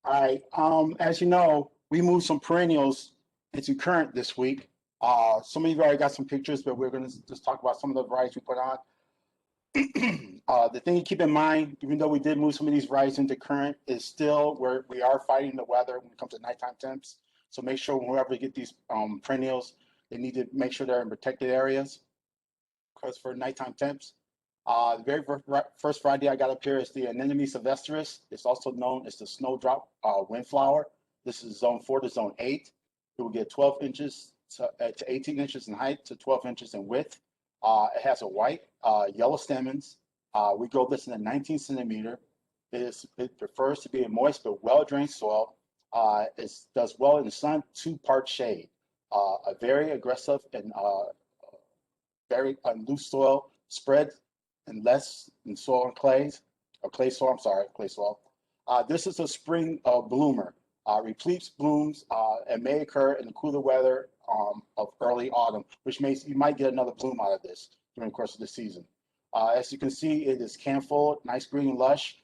All right. As you know, we moved some perennials into current this week. Some of you already got some pictures, but we're going to just talk about some of the varieties we put on. The thing to keep in mind, even though we did move some of these varieties into current, is still where we are fighting the weather when it comes to nighttime temps. So make sure whenever you get these perennials, they need to make sure they're in protected areas because for nighttime temps. The very first variety I got up here is the Anemone sylvestris. It's also known as the snowdrop windflower. This is zone 4 to zone 8. It will get 12 inches to 18 inches in height to 12 inches in width. It has a white, yellow stamens. We grow this in a 19 centimeter. It prefers to be in moist but well-drained soil. It does well in the sun, 2-part shade. A very aggressive and very loose soil, spread and less in soil and clays, or clay soil, I'm sorry, clay soil. This is a spring bloomer. Replete blooms and may occur in the cooler weather of early autumn, which means you might get another bloom out of this during the course of the season. As you can see, it is can-full, nice green and lush.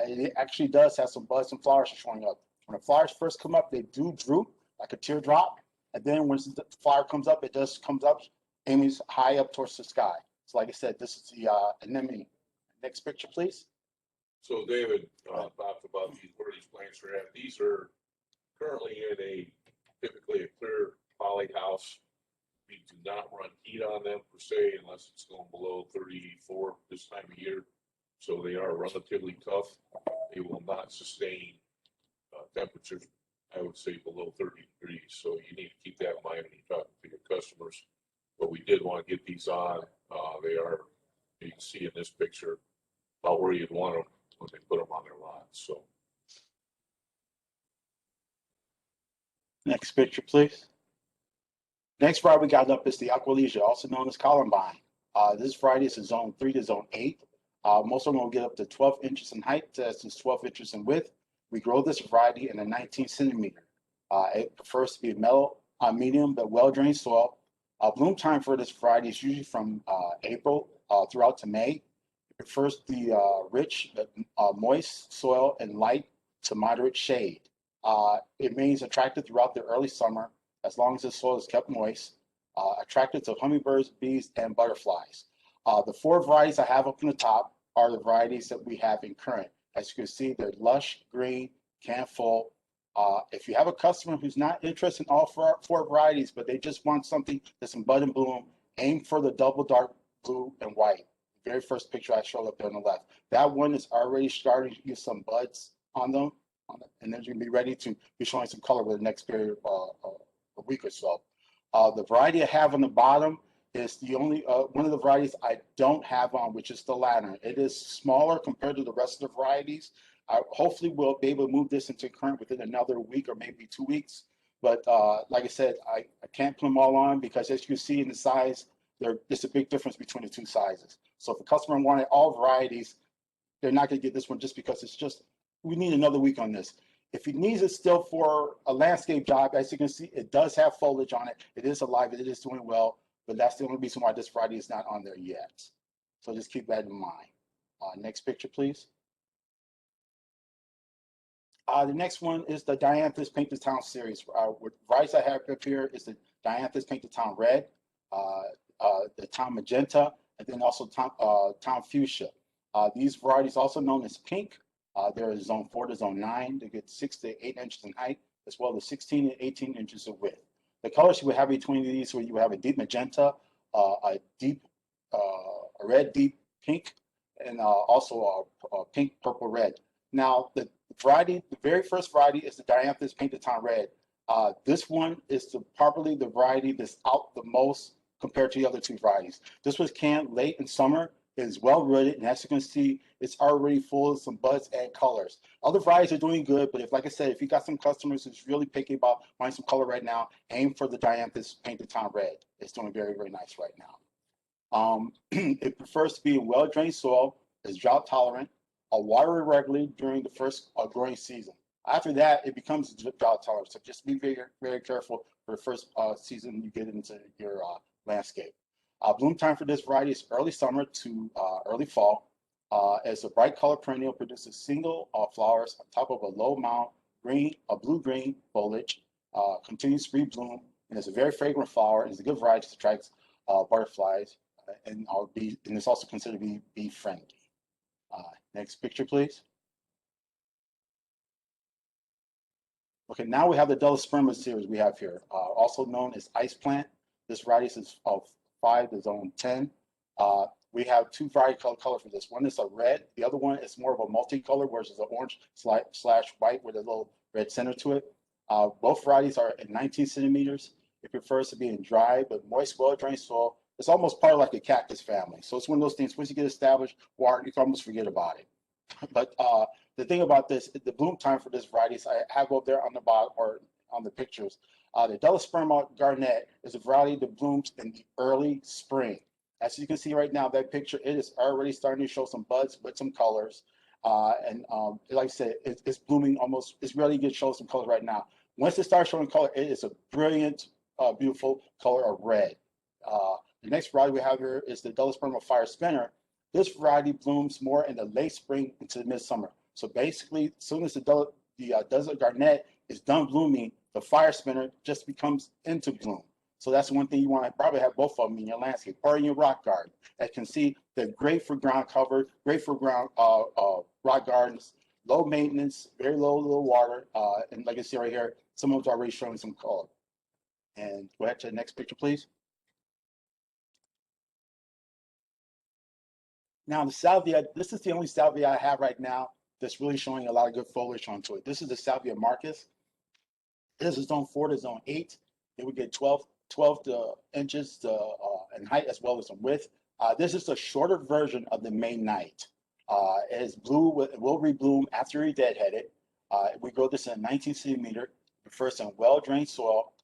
It actually does have some buds and flowers showing up. When the flowers first come up, they do droop like a teardrop. And then once the flower comes up, it just comes up aiming high up towards the sky. So like I said, this is the anemone. Next picture, please. So David talked about where these plants are at. These are currently in typically a clear poly house. We do not run heat on them per se unless it's going below 34 this time of year. So they are relatively tough. They will not sustain temperatures, I would say, below 30 degrees. So you need to keep that in mind when you're talking to your customers. But we did want to get these on. They are, you can see in this picture, about where you'd want them when they put them on their lots. So Next picture, please. Next variety we got up is the Aqualesia, also known as Columbine. This variety is a zone 3 to zone 8. Most of them will get up to 12 inches in height, that's just 12 inches in width. We grow this variety in a 19 centimeter. It prefers to be mellow, medium, but well-drained soil. Bloom time for this variety is usually from April throughout to May. It prefers the rich, moist soil and light to moderate shade. It remains attractive throughout the early summer as long as the soil is kept moist, attracted to hummingbirds, bees, and butterflies. The 4 varieties I have up in the top are the varieties that we have in current. As you can see, they're lush, green, can-full. If you have a customer who's not interested in all 4 varieties, but they just want something that's in bud and bloom, aim for the double dark blue and white. The very first picture I showed up there on the left. That one is already starting to get some buds on them, and then you're gonna be ready to be showing some color with the next period a week or so. The variety I have on the bottom is the only one of the varieties I don't have on, which is the lantern. It is smaller compared to the rest of the varieties. I hopefully will be able to move this into current within another week or maybe 2 weeks. But like I said, I can't put them all on because as you can see in the size, there's a big difference between the 2 sizes. So if a customer wanted all varieties, they're not going to get this one just because it's just, we need another week on this. If he needs it still for a landscape job, as you can see, it does have foliage on it. It is alive, it is doing well, but that's the only reason why this variety is not on there yet. So just keep that in mind. Next picture, please. The next one is the Dianthus Paint the Town series. What varieties I have up here is the Dianthus Paint the Town Red, the Town Magenta, and then also Town Fuchsia. These varieties also known as pink. There is zone 4 to zone 9. They get 6 to 8 inches in height, as well as 16 and 18 inches of width. The colors you would have between these, where you would have a deep magenta, a red deep pink, and also a pink, purple, red. Now, the very first variety is the Dianthus Paint the Town Red. This one is probably the variety that's out the most compared to the other 2 varieties. This was canned late in summer. It is well rooted, and as you can see, it's already full of some buds and colors. Other varieties are doing good, but like I said, if you got some customers who's really picky about wanting some color right now, aim for the Dianthus Paint the Town Red. It's doing very, very nice right now. It prefers to be in well-drained soil, is drought tolerant, water regularly during the first growing season. After that, it becomes drought tolerant, so just be very, very careful for the first season you get into your landscape. Bloom time for this variety is early summer to early fall. As a bright color perennial produces single flowers on top of a low mound blue-green foliage, continues to bloom, and it's a very fragrant flower. It's a good variety that attracts butterflies, and it's also considered to be bee friendly. Next picture, please. Okay, now we have the Delosperma series we have here, also known as ice plant. This variety is of 5 to zone 10. We have two variety color for this. One is a red. The other one is more of a multicolor, whereas it's an orange slash white with a little red center to it. Both varieties are at 19 centimeters. It prefers to be in dry but moist, well-drained soil. It's almost part of like a cactus family. So it's one of those things, once you get established, water, you can almost forget about it. But the thing about this, the bloom time for this variety is I have up there on the bottom or on the pictures. The Delosperma garnet is a variety that blooms in the early spring. As you can see right now, that picture, it is already starting to show some buds with some colors. Like I said, it's blooming almost, it's really good to show some colors right now. Once it starts showing color, it is a brilliant, beautiful color of red. The next variety we have here is the Delosperma fire spinner. This variety blooms more in the late spring into midsummer. So basically, as soon as the desert garnet is done blooming, the fire spinner just becomes into bloom. So that's one thing you want to probably have both of them in your landscape or in your rock garden. As you can see, they're great for ground cover, great for ground rock gardens, low maintenance, very low water. And like I see right here, some of them are already showing some color. And go ahead to the next picture, please. Now the salvia, this is the only salvia I have right now that's really showing a lot of good foliage onto it. This is the salvia marcus. This is zone 4 to zone 8. It would get 12 inches in height as well as in width. This is a shorter version of the May night. It is blue, it will rebloom after you're deadheaded. We grow this in 19 centimeter, prefers in well-drained soil.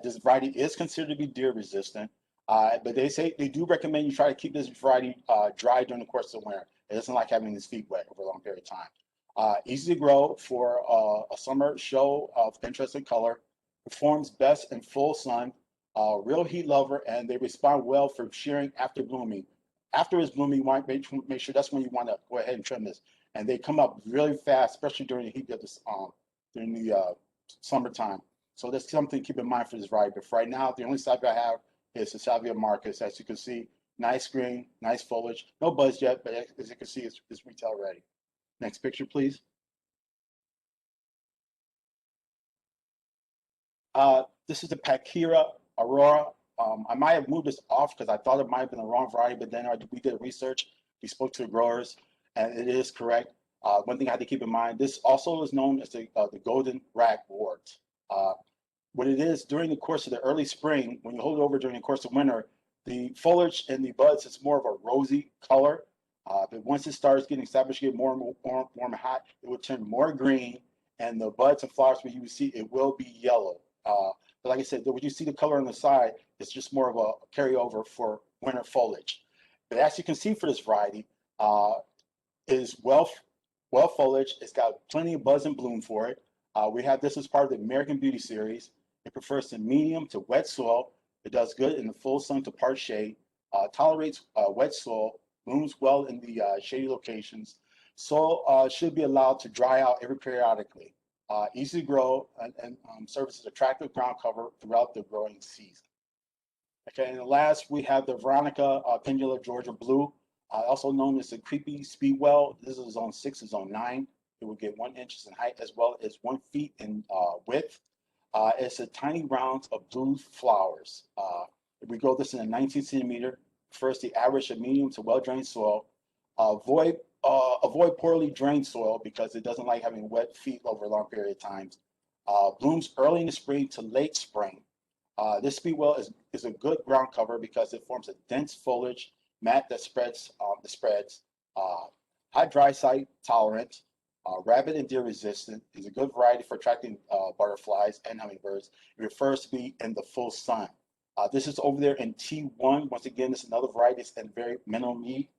This variety is considered to be deer resistant, but they do recommend you try to keep this variety dry during the course of the winter. It doesn't like having its feet wet over a long period of time. Easy to grow for a summer show of interest and color. Performs best in full sun. Real heat lover, and they respond well for shearing after blooming. After it's blooming, you want to make sure that's when you want to go ahead and trim this. And they come up really fast, especially during the heat of this during the summertime. So that's something to keep in mind for this variety. But for right now, the only salvia I have is the Salvia marcus. As you can see, nice green, nice foliage. No buds yet, but as you can see, it's retail ready. Next picture, please. This is the Pachira aurora. I might have moved this off because I thought it might have been the wrong variety, but then we did research. We spoke to the growers, and it is correct. One thing I had to keep in mind, this also is known as the golden ragwort. What it is, during the course of the early spring, when you hold it over during the course of winter, the foliage and the buds is more of a rosy color. But once it starts getting established, get more and more warm and hot, it will turn more green, and the buds and flowers, when you see, it will be yellow. But like I said, when you see the color on the side, it's just more of a carryover for winter foliage. But as you can see for this variety, is well foliage. It's got plenty of buzz and bloom for it. We have this as part of the American Beauty series. It prefers the medium to wet soil. It does good in the full sun to part shade. Tolerates wet soil. Blooms well in the shady locations. Soil should be allowed to dry out every periodically. Easy to grow and serves as attractive ground cover throughout the growing season. Okay, and last we have the Veronica Pendula Georgia Blue, also known as the Creepy Speedwell. This is zone 6 and zone 9. It will get 1 inch in height as well as 1 feet in width. It's a tiny rounds of blue flowers. We grow this in a 19 centimeter. First, the average of medium to well-drained soil. Avoid poorly drained soil because it doesn't like having wet feet over a long period of time. Blooms early in the spring to late spring. This speedwell is a good ground cover because it forms a dense foliage mat that spreads. Hot dry site tolerant, rabbit and deer resistant. Is a good variety for attracting butterflies and hummingbirds. It prefers to be in the full sun. This is over there in T1. Once again, this is another variety that's in very minimum heat.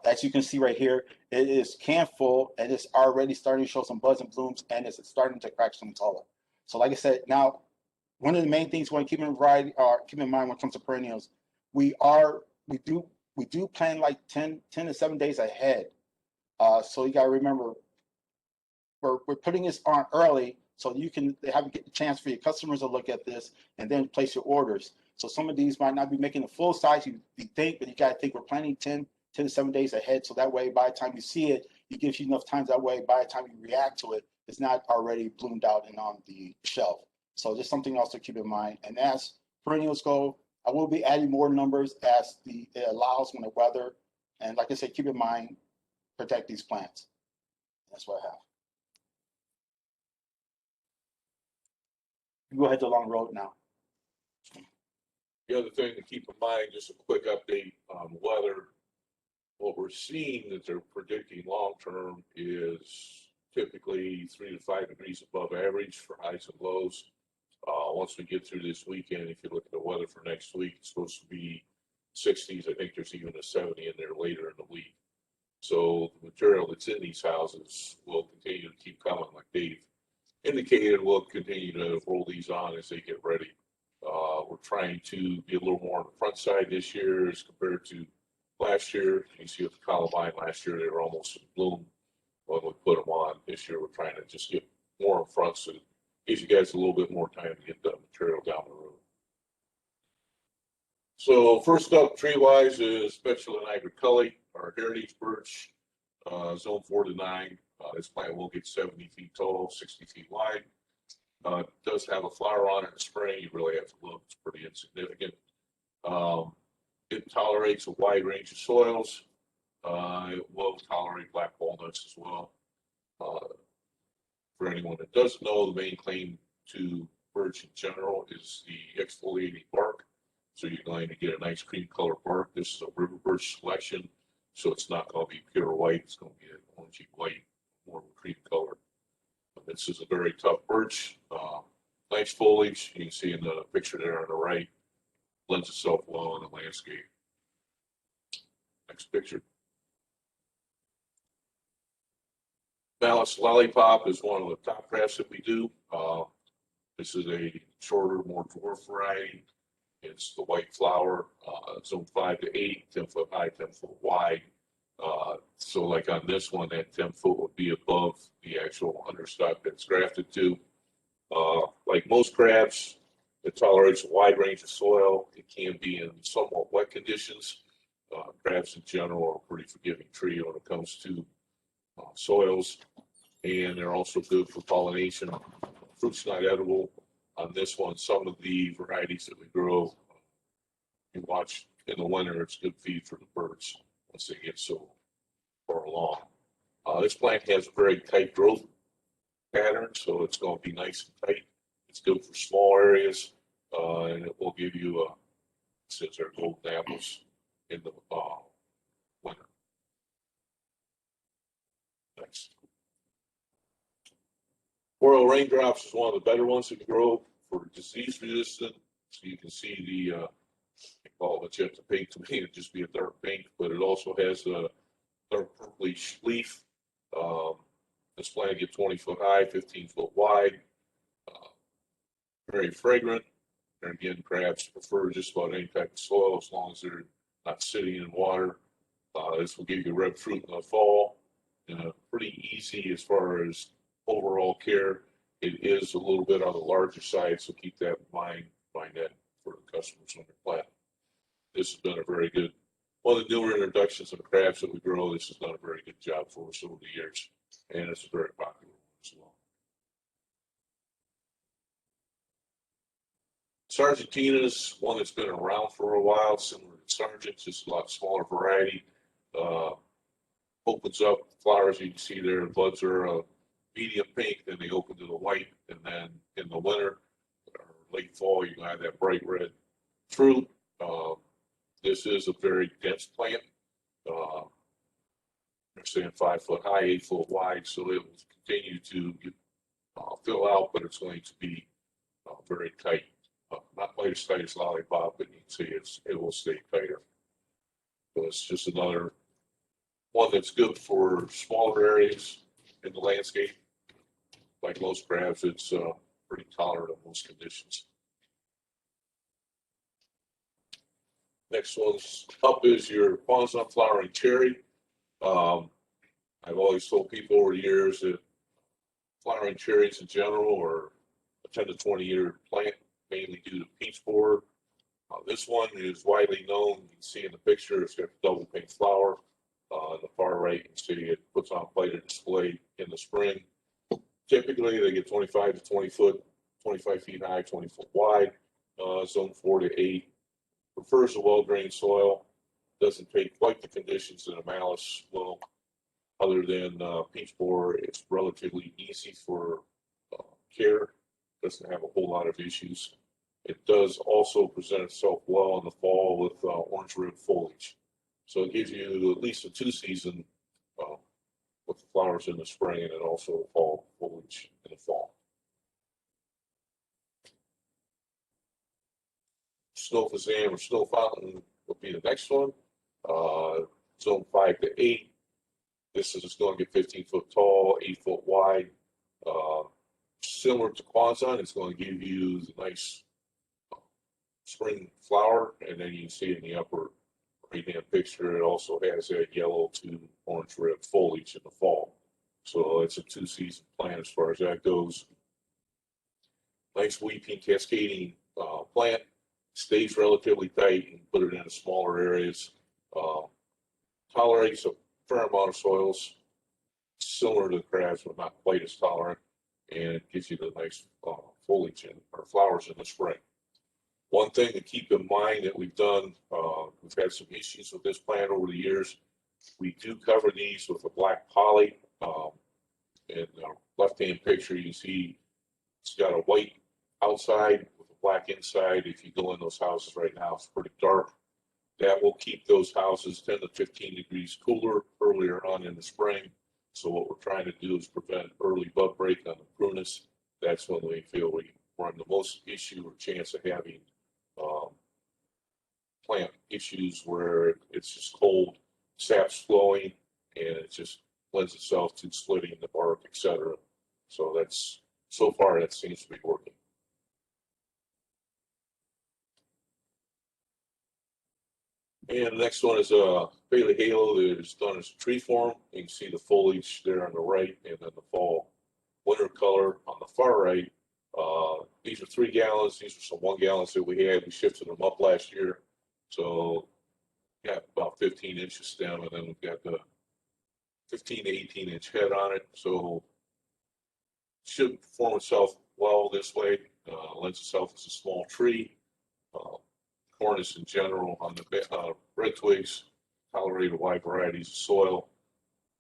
As you can see right here, it is can full and it's already starting to show some buds and blooms, and it's starting to crack some color. So like I said, now one of the main things we want to keep in mind when it comes to perennials, we do plan like 10 to 7 days ahead. So you got to remember, we're putting this on early so you can have get the chance for your customers to look at this and then place your orders. So some of these might not be making the full size you think, but you got to think we're planning 10 to 7 days ahead. So that way, by the time you see it, it gives you enough time. That way, by the time you react to it, it's not already bloomed out and on the shelf. So just something else to keep in mind. And as perennials go, I will be adding more numbers as it allows when the weather. And like I said, keep in mind, protect these plants. That's what I have. You go ahead to Long Road now. The other thing to keep in mind, just a quick update on weather. What we're seeing that they're predicting long-term is typically 3 to 5 degrees above average for highs and lows. Once we get through this weekend, if you look at the weather for next week, it's supposed to be 60s. I think there's even a 70 in there later in the week. So the material that's in these houses will continue to keep coming, like Dave indicated. We'll continue to roll these on as they get ready. We're trying to be a little more on the front side this year as compared to last year. You see with the Columbine last year, they were almost in bloom when we put them on. This year, we're trying to just get more in front so it gives you guys a little bit more time to get the material down the road. So first up, tree-wise, is Spatula nigriculli, our heritage birch, zone 4 to 9. This plant will get 70 feet tall, 60 feet wide. It does have a flower on it in the spring. You really have to look. It's pretty insignificant. It tolerates a wide range of soils. It will tolerate black walnuts as well. For anyone that doesn't know, the main claim to birch in general is the exfoliating bark. So you're going to get a nice cream color bark. This is a river birch selection, so it's not going to be pure white. It's going to be an orangey white, more of a cream color. This is a very tough birch. Nice foliage. You can see in the picture there on the right. Lends itself well in the landscape. Next picture. Malice lollipop is one of the top crafts that we do. This is a shorter, more dwarf variety. It's the white flower, zone 5 to 8, 10 foot high, 10 foot wide. So like on this one, that 10 foot would be above the actual understock that's grafted to. Like most crabs, it tolerates a wide range of soil. It can be in somewhat wet conditions. Crabs in general are a pretty forgiving tree when it comes to soils, and they're also good for pollination. Fruit's not edible on this one. Some of the varieties that we grow, you watch in the winter, it's good feed for the birds once they get so far along. This plant has a very tight growth pattern, so it's going to be nice and tight. It's good for small areas, and it will give you since they're golden apples in the winter. Next. Boreal raindrops is one of the better ones that grow for disease resistant. So you can see the, I call it magenta pink. To me, it'd just be a dark pink, but it also has a dark purplish leaf. This plant gets 20 foot high, 15 foot wide. Very fragrant. And again, crabs prefer just about any type of soil as long as they're not sitting in water. This will give you red fruit in the fall. Pretty easy as far as overall care. It is a little bit on the larger side, so keep that in mind. Find that for the customers on their plant. This has been a very good, one of the newer introductions of the crabs that we grow. This has done a very good job for us over the years, and it's a very popular one as well. Sargentina is one that's been around for a while, similar to Sargent, just a lot smaller variety. Opens up flowers, you can see there, the buds are a medium pink, then they open to the white, and then in the winter or late fall, you have that bright red fruit. This is a very dense plant. They're saying 5 foot high, 8 foot wide, so it will continue to fill out, but it's going to be very tight. Not quite as tight as lollipop, but you can see it will stay tighter. So it's just another one that's good for smaller areas in the landscape. Like most crabs, it's pretty tolerant of most conditions. Next one's up is your Paw's Nut Flowering Cherry. I've always told people over the years that flowering cherries in general are a 10 to 20-year plant, mainly due to peach borer. This one is widely known. You can see in the picture, it's got the double pink flower. On the far right, you can see it puts on quite a display in the spring. Typically, they get 25 to 25 feet high, 20 foot wide, zone 4 to 8. Prefers a well-drained soil. Doesn't take quite the conditions that a malice will. Other than peach borer, it's relatively easy for care. Doesn't have a whole lot of issues. It does also present itself well in the fall with orange rib foliage. So it gives you at least a 2-season with the flowers in the spring and then also fall foliage in the fall. Snow Fazan or Snow Fountain will be the next one. Zone 5 to 8. This is going to get 15 foot tall, 8 foot wide. Similar to Quasan, it's going to give you the nice spring flower, and then you can see in the upper right-hand picture, it also has a yellow to orange red foliage in the fall. So it's a 2-season plant as far as that goes. Nice weeping, cascading plant. Stays relatively tight. You can put it in smaller areas. Tolerates a fair amount of soils, similar to the crabs, but not quite as tolerant. And it gives you the nice foliage or flowers in the spring. One thing to keep in mind that we've done, we've had some issues with this plant over the years. We do cover these with a black poly. In the left-hand picture, you see it's got a white outside with a black inside. If you go in those houses right now, it's pretty dark. That will keep those houses 10 to 15 degrees cooler earlier on in the spring. So what we're trying to do is prevent early bud break on the prunus. That's when we feel we run the most issue or chance of having plant issues where it's just cold, sap's flowing, and it just lends itself to splitting the bark, etc. So that's, so far, that seems to be working. And the next one is a Bailey Halo that is done as a tree form. You can see the foliage there on the right, and then the fall winter color on the far right. These are 3 gallons. These are some 1 gallons that we had. We shifted them up last year. So got about 15-inch stem, and then we've got the 15 to 18-inch head on it. So it should perform itself well this way. Lends itself as a small tree. Cornice in general on the red twigs tolerate a wide varieties of soil.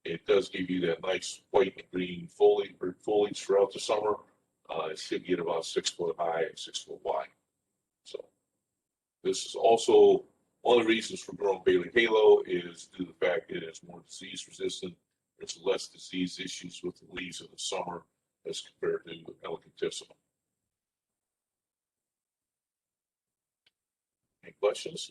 It does give you that nice white and green foliage throughout the summer. It should get about 6 foot high and 6 foot wide. So this is also one of the reasons for growing Bailey Halo is due to the fact that it's more disease resistant. There's less disease issues with the leaves in the summer as compared to Elegantissima. Any questions?